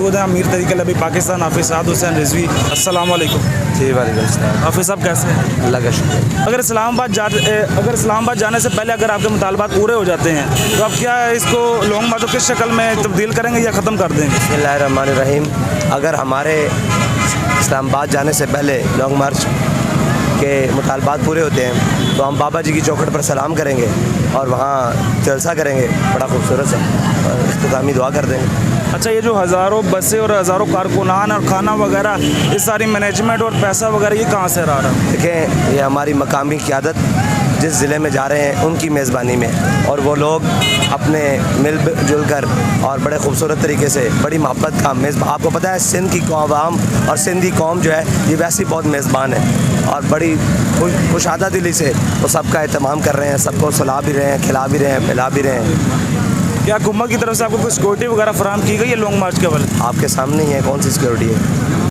موجود ہیں امیر طریقہ لبی پاکستان حافظ سعد حسین رضوی. السلام علیکم. جی وعلیکم السلام. حافظ صاحب کیسے ہیں؟ اللہ کا شکر. اگر اسلام آباد جانے سے پہلے اگر آپ کے مطالبات پورے ہو جاتے ہیں تو آپ کیا اس کو لانگ مارچ کو کس شکل میں تبدیل کریں گے یا ختم کر دیں گے؟ بسم اللہ الرحمن الرحیم. اگر ہمارے اسلام آباد جانے سے پہلے لانگ مارچ کے مطالبات پورے ہوتے ہیں تو ہم بابا جی کی چوکھٹ پر سلام کریں گے اور وہاں جلسہ کریں گے بڑا خوبصورت سا اور اختتامی دعا کر دیں گے. اچھا، یہ جو ہزاروں بسیں اور ہزاروں کارکنان اور کھانا وغیرہ یہ ساری مینجمنٹ اور پیسہ وغیرہ یہ کہاں سے آ رہا ہے؟ دیکھیں یہ ہماری مقامی قیادت جس ضلع میں جا رہے ہیں ان کی میزبانی میں، اور وہ لوگ اپنے مل جل کر اور بڑے خوبصورت طریقے سے بڑی محبت کا آپ کو پتہ ہے سندھ کی عوام اور سندھی قوم جو ہے یہ ویسی بہت میزبان ہے اور بڑی خوشادہ دلی سے وہ سب کا اہتمام کر رہے ہیں، سب کو سلا بھی رہے ہیں، کھلا بھی رہے ہیں، پلا بھی رہے ہیں. کیا حکومت کی طرف سے آپ کو کوئی سیکورٹی وغیرہ فراہم کی گئی ہے لانگ مارچ کے حوالے؟ آپ کے سامنے ہی ہے، کون سی سیکورٹی ہے؟